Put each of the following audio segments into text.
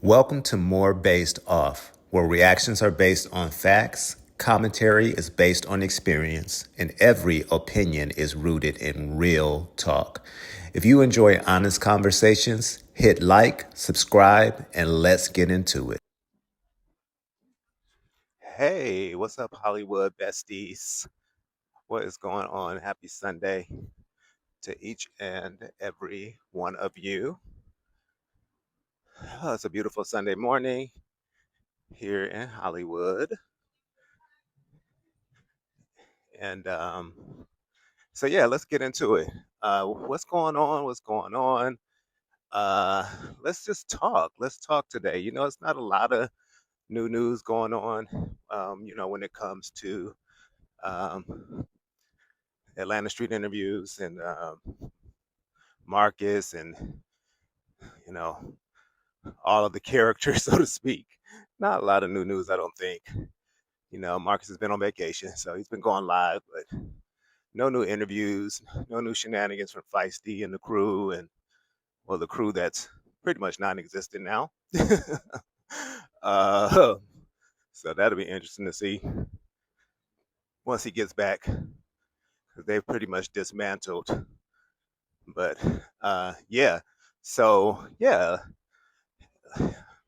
Welcome to More Based Off, where reactions are based on facts, commentary is based on experience, and every opinion is rooted in real talk. If you enjoy honest conversations, hit like, subscribe, and let's get into it. Hey, what's up, Hollywood besties? What is going on? Happy Sunday to each and every one of you. Oh, it's a beautiful Sunday morning here in Hollywood. And so, yeah, let's get into it. What's going on? What's going on? Uh, let's just talk. Let's talk today. It's not a lot of new news going on, when it comes to um, Atlanta Street interviews and Marcus and, you know, all of the characters, so to speak. Not a lot of new news, I don't think. Marcus has been on vacation, so he's been going live, but no new interviews, no new shenanigans from Feisty and the crew, and well, the crew that's pretty much non-existent now. uh, so that'll be interesting to see once he gets back, because they've pretty much dismantled. But yeah, so yeah,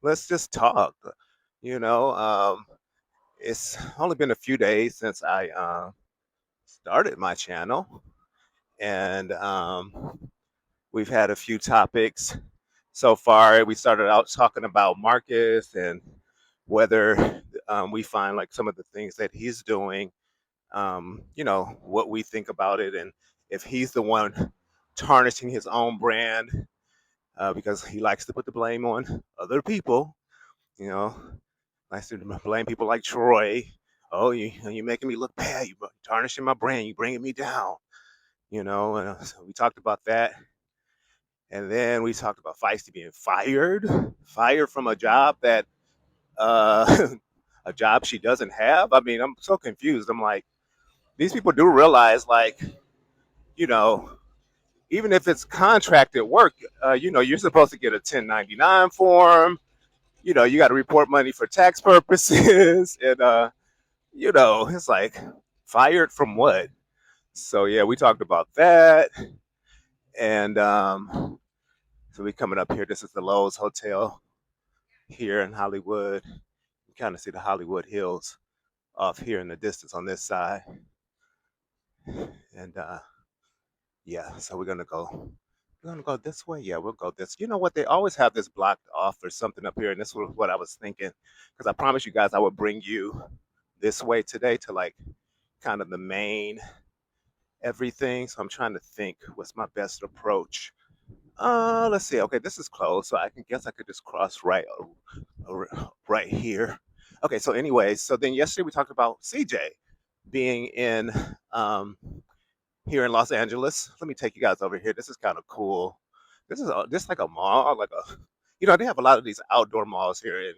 let's just talk. You know, um, it's only been a few days since I started my channel, and we've had a few topics so far. We started out talking about Marcus and whether we find like some of the things that he's doing, what we think about it, and if he's the one tarnishing his own brand because he likes to put the blame on other people, you know, likes to blame people like Troy. Oh, you're making me look bad. You're tarnishing my brand. You're bringing me down. So we talked about that. And then we talked about Feisty being fired from a job that uh, a job she doesn't have. I mean, I'm so confused. I'm like, these people do realize, like, you know, even if it's contracted work, you're supposed to get a 1099 form. You got to report money for tax purposes, and it's like fired from what? So yeah, we talked about that, and so we coming up here. This is the Lowe's Hotel here in Hollywood. You kind of see the Hollywood Hills off here in the distance on this side. And yeah, so we're gonna go. We're gonna go this way. Yeah, we'll go this. You know what? They always have this blocked off or something up here, and this was what I was thinking. Because I promised you guys I would bring you this way today to like kind of the main everything. So I'm trying to think what's my best approach. Let's see. Okay, this is close, so I can guess I could just cross right here. Okay, so anyways, so then yesterday we talked about CJ being in um here in Los Angeles. Let me take you guys over here. This is kind of cool. This like a mall, like a they have a lot of these outdoor malls here in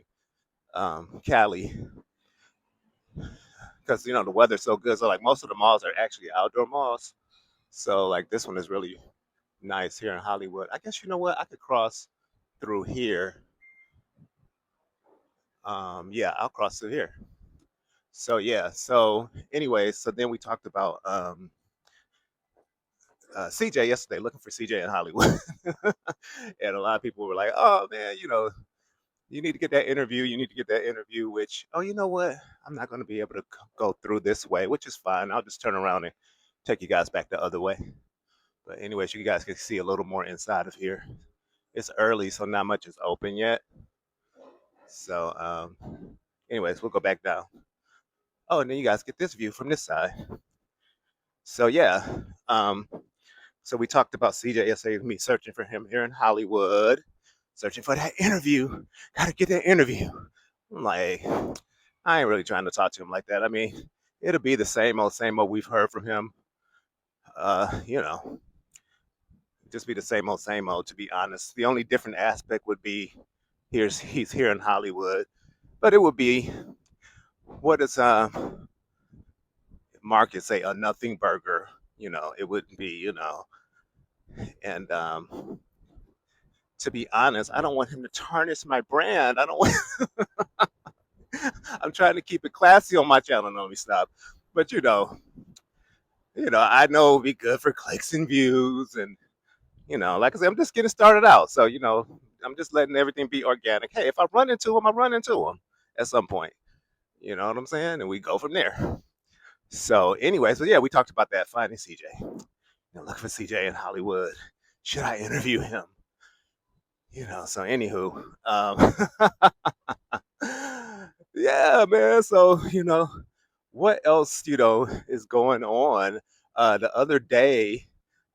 Cali because the weather's so good. So like most of the malls are actually outdoor malls. So like this one is really nice here in Hollywood. I guess you know what? I could cross through here. Yeah, I'll cross through here. So yeah. So anyways, so then we talked about CJ yesterday, looking for CJ in Hollywood, and a lot of people were like, "Oh man, you need to get that interview. You need to get that interview." Which, oh, you know what? I'm not going to be able to go through this way, which is fine. I'll just turn around and take you guys back the other way. But anyways, you guys can see a little more inside of here. It's early, so not much is open yet. So, anyways, we'll go back down. Oh, and then you guys get this view from this side. So yeah, um, so we talked about CJ yesterday, me searching for him here in Hollywood, searching for that interview. Got to get that interview. I'm like, I ain't really trying to talk to him like that. I mean, it'll be the same old we've heard from him. Uh, you know, just be the same old. To be honest, the only different aspect would be he's here in Hollywood, but it would be what does Marcus say, a nothing burger. It wouldn't be and to be honest, I don't want him to tarnish my brand. I don't want. I'm trying to keep it classy on my channel. No, let me stop. But I know it'll be good for clicks and views, and like I said, I'm just getting started out. So I'm just letting everything be organic. Hey, if I run into him, I run into him at some point. You know what I'm saying? And we go from there. So, anyway, so yeah, we talked about that finding CJ. Look for CJ in Hollywood. Should I interview him? So anywho, yeah, man. So what else is going on? The other day,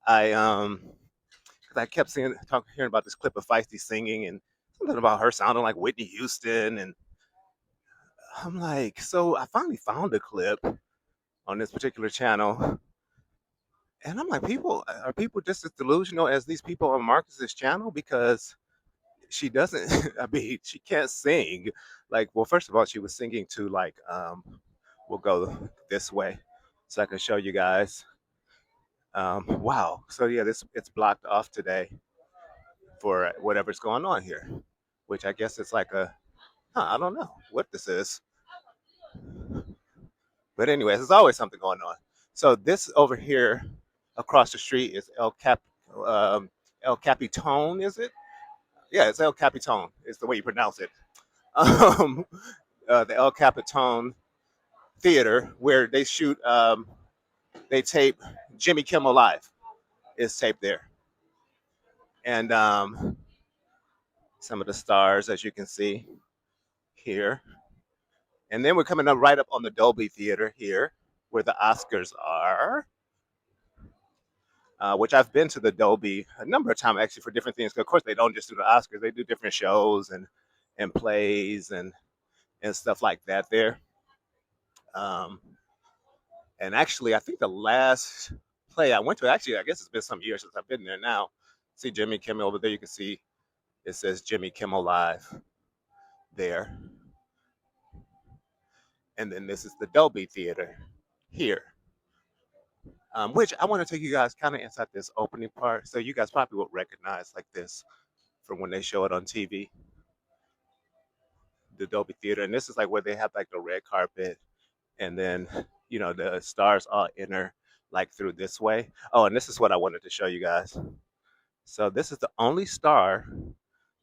I 'cause I kept hearing about this clip of Feisty singing and something about her sounding like Whitney Houston, and I'm like, so I finally found a clip on this particular channel, and I'm like, are people just as delusional as these people on Marcus's channel? Because she doesn't. I mean, she can't sing. Like, well, first of all, she was singing to like, we'll go this way, so I can show you guys. Wow. So yeah, it's blocked off today for whatever's going on here, which I guess it's like I don't know what this is. But anyways, there's always something going on. So this over here across the street is El Capitone, is it? Yeah, it's El Capitone. It's the way you pronounce it. Um, the El Capitone Theater, where they tape Jimmy Kimmel Live, is taped there, and some of the stars, as you can see here. And then we're coming up right up on the Dolby Theatre here, where the Oscars are. Which I've been to the Dolby a number of times actually for different things. Of course, they don't just do the Oscars; they do different shows and plays and stuff like that there. Um, and actually, I think the last play I went to, actually, I guess it's been some years since I've been there now. See Jimmy Kimmel over there. You can see it says Jimmy Kimmel Live there. And then this is the Dolby Theater here. Which I want to take you guys kind of inside this opening part. So you guys probably will recognize like this from when they show it on TV, the Dolby Theater. And this is like where they have like the red carpet, and then the stars all enter like through this way. Oh, and this is what I wanted to show you guys. So this is the only star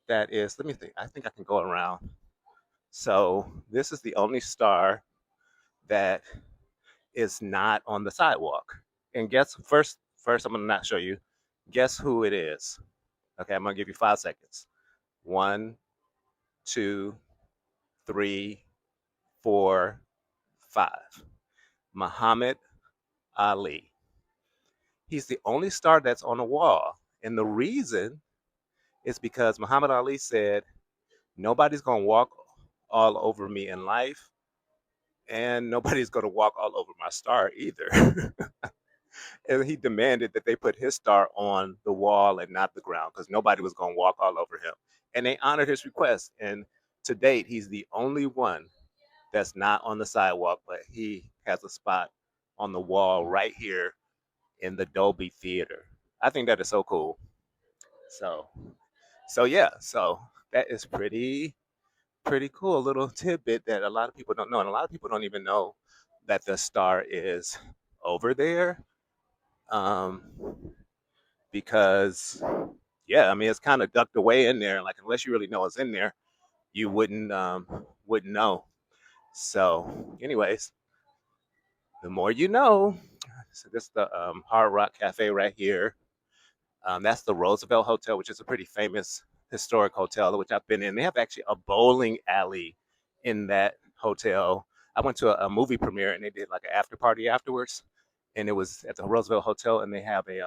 that is, let me think, I think I can go around. So this is the only star that is not on the sidewalk. And guess first I'm gonna not show you. Guess who it is? Okay, I'm gonna give you 5 seconds. 1, 2, 3, 4, 5. Muhammad Ali. He's the only star that's on the wall. And the reason is because Muhammad Ali said, nobody's gonna walk all over me in life, and nobody's gonna walk all over my star either. And he demanded that they put his star on the wall and not the ground because nobody was going to walk all over him. And they honored his request. And to date, he's the only one that's not on the sidewalk, but he has a spot on the wall right here in the Dolby Theater. I think that is so cool. So, yeah, so that is pretty cool. A little tidbit that a lot of people don't know, and a lot of people don't even know that the star is over there. Um, because yeah, I mean it's kind of ducked away in there. Like unless you really know it's in there, you wouldn't know. So, anyways, the more you know. So this is the Hard Rock Cafe right here. That's the Roosevelt Hotel, which is a pretty famous historic hotel, which I've been in. They have actually a bowling alley in that hotel. I went to a movie premiere and they did like an after party afterwards, and it was at the Roosevelt Hotel, and they have a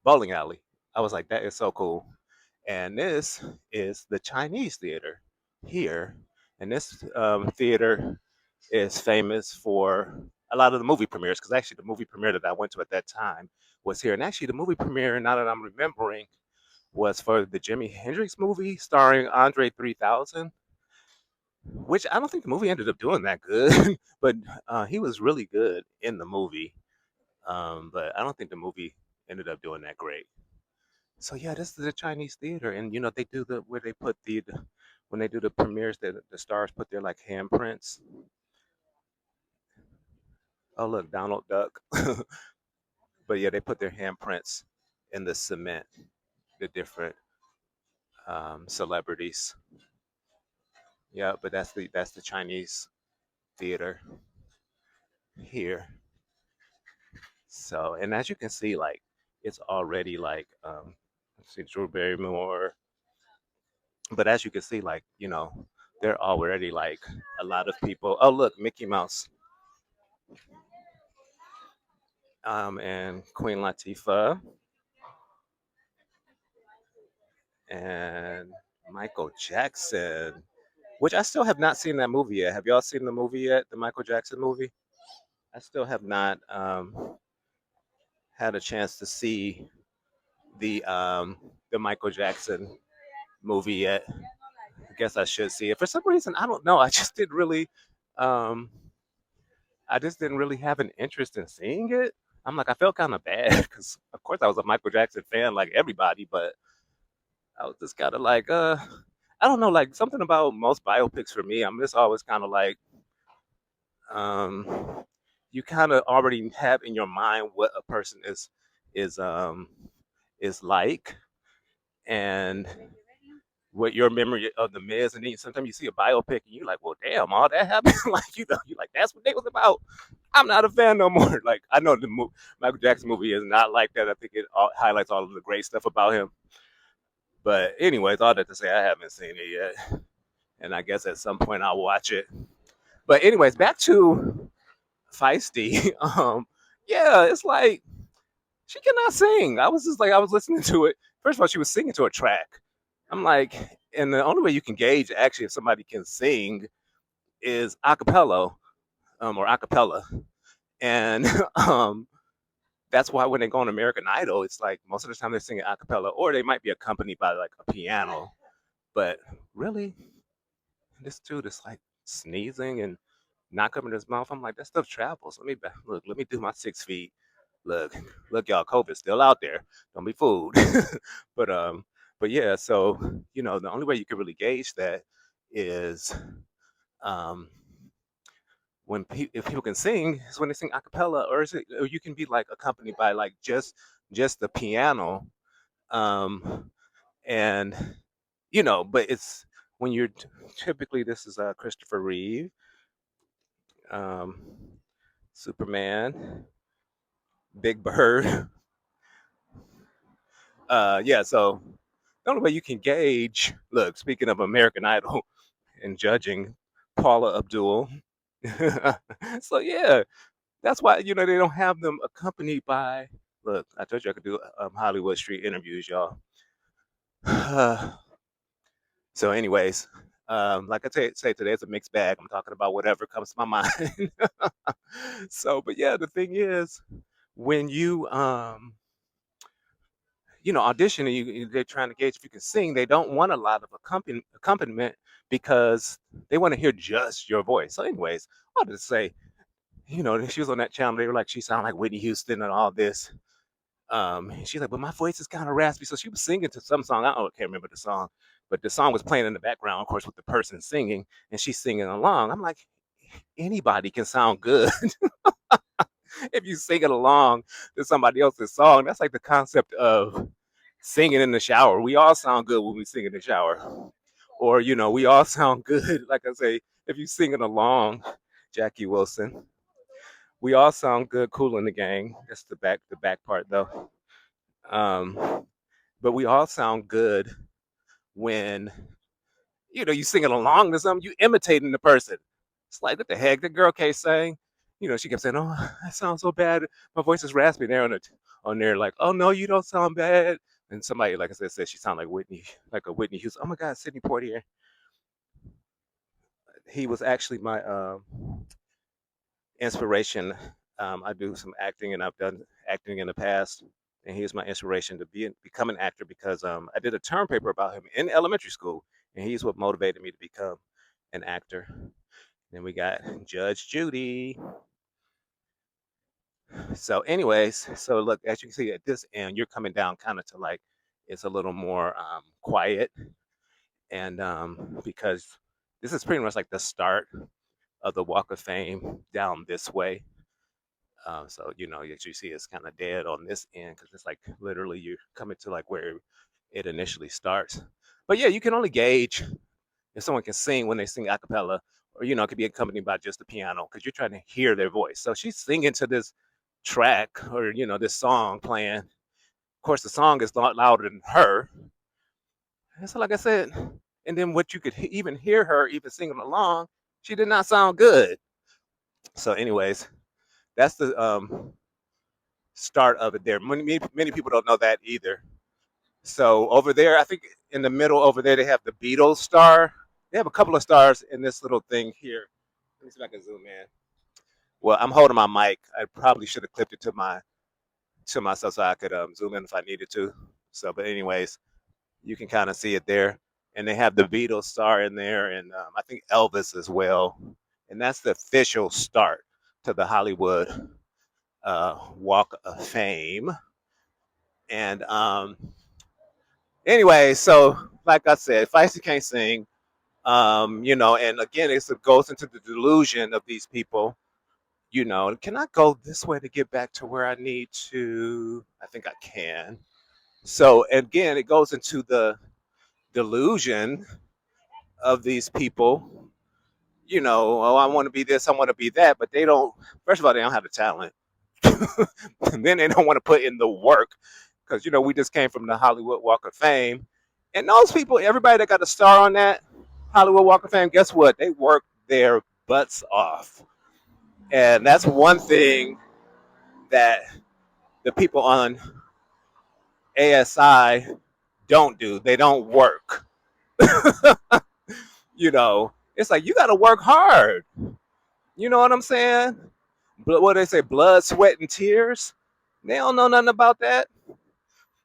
bowling alley. I was like, that is so cool. And this is the Chinese Theater here. And this theater is famous for a lot of the movie premieres, because actually the movie premiere that I went to at that time was here. And actually the movie premiere, now that I'm remembering, was for the Jimi Hendrix movie starring Andre 3000, which I don't think the movie ended up doing that good, but he was really good in the movie. But I don't think the movie ended up doing that great. So yeah, this is the Chinese theater, and they do the where they put when they do the premieres, the stars put their like handprints. Oh look, Donald Duck. But yeah, they put their handprints in the cement, the different celebrities. Yeah, but that's the Chinese theater here. So, and as you can see, like it's already like let's see, Drew Barrymore. But as you can see, like they're already like a lot of people. Oh, look, Mickey Mouse, and Queen Latifah, and Michael Jackson, which I still have not seen that movie yet. Have y'all seen the movie yet? The Michael Jackson movie? I still have not had a chance to see the um, the Michael Jackson movie yet. I guess I should see it. For some reason, I don't know. Um, I just didn't really have an interest in seeing it. I'm like, I felt kind of bad because, of course, I was a Michael Jackson fan, like everybody, but I was just kind of like, I don't know, like something about most biopics for me. I'm just always kind of like, um, you kind of already have in your mind what a person is um is like, and what your memory of them is, and then sometimes you see a biopic and you're like, well, damn, all that happened. Like you're like, that's what they was about. I'm not a fan no more. Like I know Michael Jackson movie is not like that. I think it highlights all of the great stuff about him. But anyways, all that to say, I haven't seen it yet, and I guess at some point I'll watch it. But anyways, back to Feisty. Yeah, it's like she cannot sing. I was just like, I was listening to it. First of all, she was singing to a track. I'm like, and the only way you can gauge actually if somebody can sing is acapella, or acapella, and um, that's why when they go on American Idol, it's like most of the time they're singing acapella, or they might be accompanied by like a piano. But really, this dude is like sneezing and not coming to his mouth. I'm like, that stuff travels. Look. Let me do my 6 feet. Look, look, y'all. COVID's still out there. Don't be fooled. but but yeah. So the only way you can really gauge that is um if people can sing is when they sing a cappella, or you can be like accompanied by like just the piano, um and but it's when you're typically this is Christopher Reeve, um Superman, Big Bird. Yeah, so the only way you can gauge, look, speaking of American Idol and judging Paula Abdul. So yeah, that's why they don't have them accompanied by. Look, I told you I could do Hollywood street interviews, y'all. So, anyways, like say today it's a mixed bag. I'm talking about whatever comes to my mind. So, but yeah, the thing is, when audition and they're trying to gauge if you can sing, they don't want a lot of accompaniment because they want to hear just your voice. So, anyways, I'll just say, she was on that channel. They were like, she sounded like Whitney Houston and all this. She's like, but my voice is kind of raspy. So she was singing to some song. I can't remember the song, but the song was playing in the background, of course, with the person singing, and she's singing along. I'm like, anybody can sound good if you sing it along to somebody else's song. That's like the concept of singing in the shower. We all sound good when we sing in the shower, or we all sound good. Like I say, if you sing it along, Jackie Wilson. We all sound good, cool in the gang. That's the back part though. Um, but we all sound good when you singing along to something, you imitating the person. It's like what the heck, the girl can't sing. She kept saying, "Oh, I sound so bad. My voice is raspy." There on there, like, "Oh no, you don't sound bad." And somebody, like I said she sounded like Whitney, like a Whitney Houston. Oh my God, Sidney Poitier. He was actually my inspiration. I do some acting, and I've done acting in the past. And he was my inspiration to become an actor because I did a term paper about him in elementary school, and he's what motivated me to become an actor. Then we got Judge Judy. So, anyways, so look, as you can see at this end, you're coming down kind of to like it's a little more quiet, and because this is pretty much like the start of the Walk of Fame down this way. So as you see, it's kind of dead on this end because it's like literally you're coming to like where it initially starts. But yeah, you can only gauge if someone can sing when they sing a cappella, or it could be accompanied by just the piano because you're trying to hear their voice. So she's singing to this track, or this song playing. Of course, the song is a lot louder than her. And so, like I said, and then what you could even hear her even singing along, she did not sound good. So, anyways, that's the start of it there. Many people don't know that either. So over there, I think in the middle over there, they have the Beatles star. They have a couple of stars in this little thing here. Let me see if I can zoom in. Well, I'm holding my mic. I probably should have clipped it to myself so I could zoom in if I needed to. So, but anyways, you can kind of see it there. And they have the Beatles star in there, and I think Elvis as well. And that's the official start to the Hollywood Walk of Fame. And anyway, so like I said, Feisty can't sing. And again, it goes into the delusion of these people. Can I go this way to get back to where I need to? I think I can. So again, it goes into the delusion of these people. Oh, I want to be this, I want to be that, but they don't. First of all, they don't have the talent, and then they don't want to put in the work because we just came from the Hollywood Walk of Fame, and those people, everybody that got a star on that Hollywood Walk of Fame, guess what? They work their butts off, and that's one thing that the people on ASI don't do. They don't work. It's like you got to work hard. You know what I'm saying? But what they say, blood, sweat, and tears. They don't know nothing about that.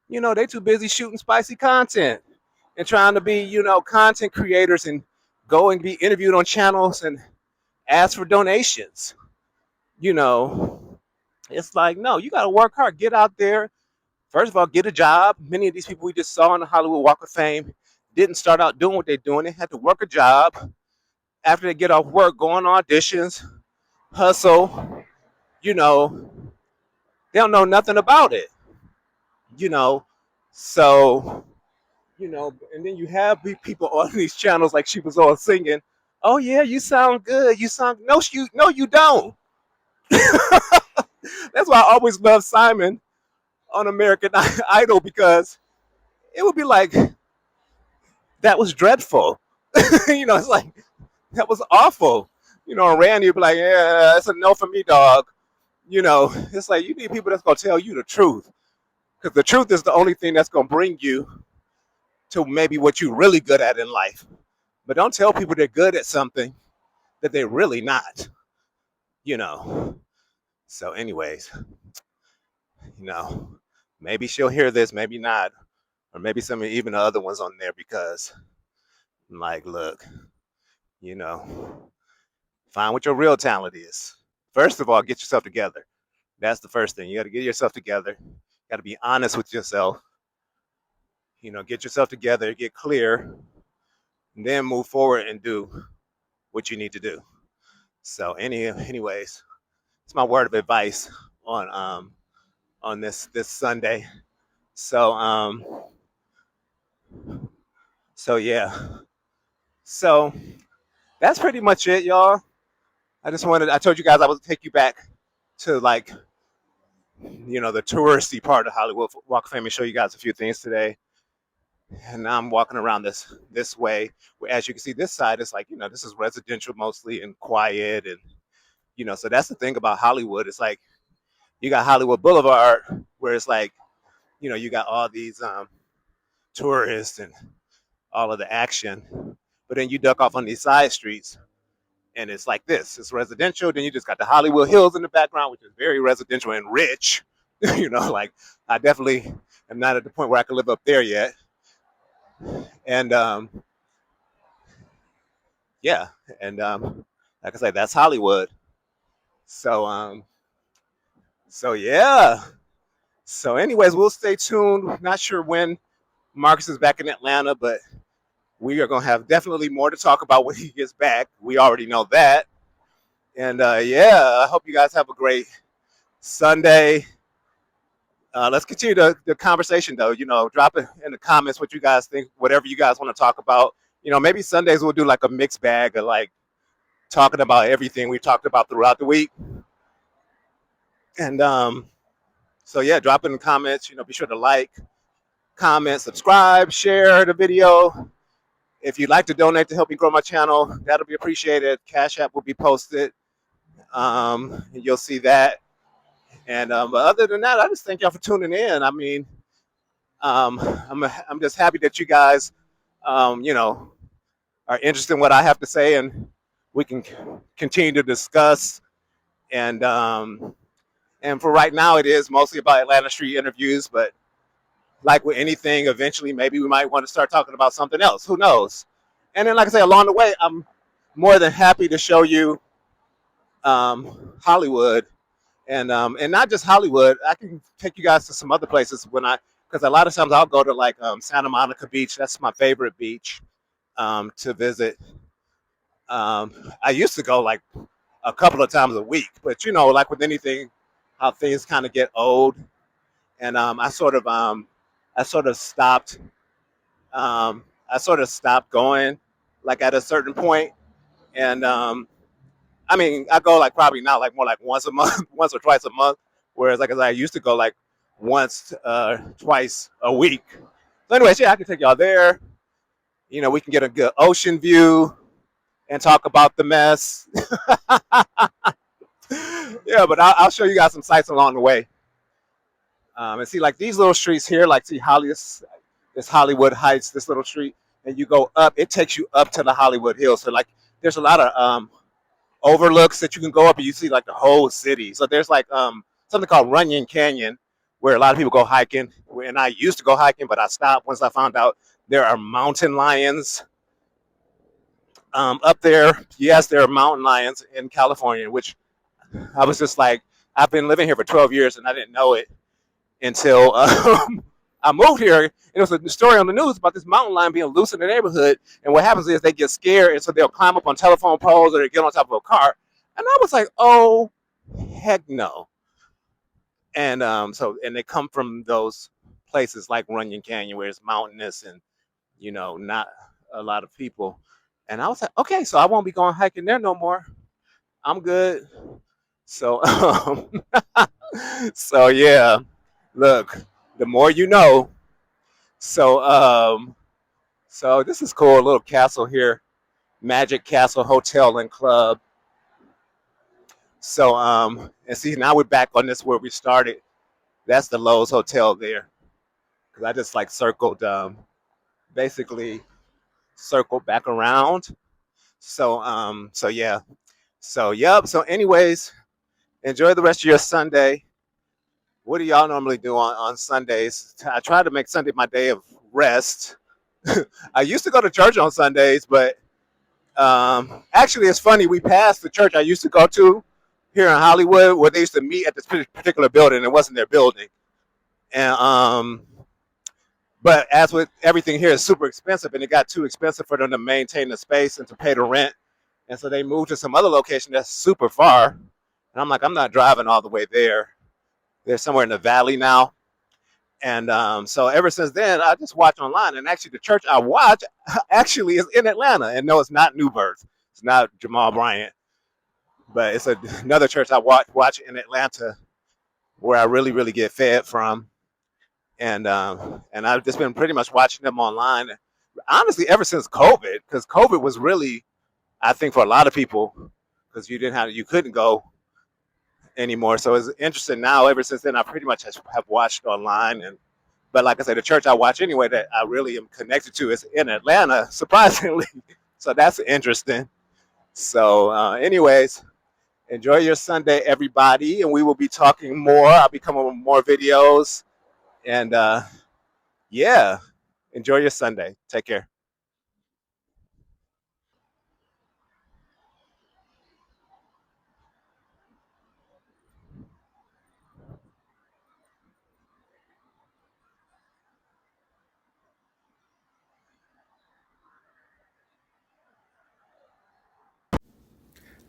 They too busy shooting spicy content and trying to be, content creators and go and be interviewed on channels and ask for donations. It's like, no, you got to work hard. Get out there. First of all, get a job. Many of these people we just saw on the Hollywood Walk of Fame didn't start out doing what they're doing. They had to work a job. After they get off work, go on auditions, hustle. They don't know nothing about it. you know. So, and then you have people on these channels like she was all singing, "Oh yeah, you sound good. You sound no, you don't." That's why I always love Simon on American Idol because it would be like that was dreadful. It's like that was awful. And Randy would be like, "Yeah, that's a no for me, dog." It's like you need people that's gonna tell you the truth because the truth is the only thing that's gonna bring you to maybe what you're really good at in life. But don't tell people they're good at something that they're really not. You know. So, anyways, you know, maybe she'll hear this, maybe not, or maybe some even the other ones on there because, like, look, you know, find what your real talent is. First of all, get yourself together. That's the first thing. You got to get yourself together. You got to be honest with yourself. Get yourself together, get clear, and then move forward and do what you need to do. So, anyways, it's my word of advice on this Sunday. So so yeah. So that's pretty much it, y'all. I told you guys I would take you back to like, the touristy part of Hollywood Walk of Fame and show you guys a few things today. And now I'm walking around this way. Where, as you can see, this side is like, this is residential mostly and quiet. And, so that's the thing about Hollywood. It's like you got Hollywood Boulevard where it's like, you got all these tourists and all of the action. But then you duck off on these side streets and it's like this. It's residential. Then you just got the Hollywood Hills in the background, which is very residential and rich. Like I definitely am not at the point where I can live up there yet. And yeah, and like I said, that's Hollywood. So so yeah. So anyways, we'll stay tuned. Not sure when Marcus is back in Atlanta, but we are going to have definitely more to talk about when he gets back. We already know that. And yeah, I hope you guys have a great Sunday. Let's continue the conversation, though. Drop it in the comments what you guys think, whatever you guys want to talk about. Maybe Sundays we'll do like a mixed bag of like talking about everything we talked about throughout the week. And so, yeah, drop it in the comments. Be sure to like, comment, subscribe, share the video. If you'd like to donate to help me grow my channel, that'll be appreciated. Cash App will be posted. You'll see that. And but other than that, I just thank y'all for tuning in. I mean, um, I'm just happy that you guys, you know, are interested in what I have to say, and we can continue to discuss. And and for right now, it is mostly about Atlanta Street interviews. But like with anything, eventually, maybe we might want to start talking about something else. Who knows? And then, like I say, along the way, I'm more than happy to show you Hollywood, and not just Hollywood. I can take you guys to some other places because a lot of times I'll go to like Santa Monica Beach. That's my favorite beach to visit. I used to go like a couple of times a week, but like with anything, how things kind of get old, and I sort of stopped. I sort of stopped going like at a certain point, and I mean, I go like probably now like more like once a month, once or twice a month. Whereas like as I used to go like once, twice a week. So anyways, yeah, I can take y'all there. We can get a good ocean view and talk about the mess. Yeah, but I'll show you guys some sights along the way. And see like these little streets here, like see this Hollywood Heights, this little street, and you go up, it takes you up to the Hollywood Hills. So like there's a lot of overlooks that you can go up and you see like the whole city. So there's like something called Runyon Canyon where a lot of people go hiking. And I used to go hiking, but I stopped once I found out there are mountain lions up there. Yes, there are mountain lions in California, which I was just like, I've been living here for 12 years and I didn't know it until I moved here. And there was a story on the news about this mountain lion being loose in the neighborhood. And what happens is they get scared, and so they'll climb up on telephone poles or they get on top of a car. And I was like, oh, heck no. And and they come from those places like Runyon Canyon where it's mountainous and not a lot of people. And I was like, okay, so I won't be going hiking there no more. I'm good. So so yeah, look, the more you know. So so this is cool, a little castle here, Magic Castle Hotel and Club. So and see now we're back on this where we started. That's the Lowe's Hotel there. Cause I just like circled basically circled back around. So so yeah. So yep. So anyways, enjoy the rest of your Sunday. What do y'all normally do on Sundays? I try to make Sunday my day of rest. I used to go to church on Sundays, but actually, it's funny. We passed the church I used to go to here in Hollywood, where they used to meet at this particular building. It wasn't their building, and but as with everything here, it's super expensive, and it got too expensive for them to maintain the space and to pay the rent, and so they moved to some other location that's super far. And I'm like, I'm not driving all the way there. They're somewhere in the valley now. And so ever since then, I just watch online. And actually, the church I watch actually is in Atlanta. And no, it's not New Birth. It's not Jamal Bryant. But it's another church I watch in Atlanta where I really, really get fed from. And I've just been pretty much watching them online. Honestly, ever since COVID, because COVID was really, I think, for a lot of people, because you couldn't go anymore. So it's interesting now. Ever since then, I pretty much have watched online. But like I said, the church I watch anyway that I really am connected to is in Atlanta, surprisingly. So that's interesting. So, anyways, enjoy your Sunday, everybody, and we will be talking more. I'll be coming with more videos, and yeah, enjoy your Sunday. Take care.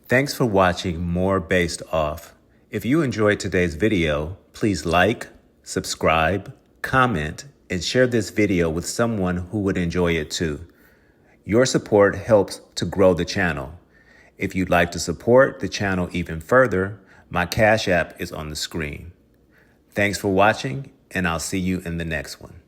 Thanks for watching More Based Off. If you enjoyed today's video, please like, subscribe, comment, and share this video with someone who would enjoy it too. Your support helps to grow the channel. If you'd like to support the channel even further, my Cash App is on the screen. Thanks for watching, and I'll see you in the next one.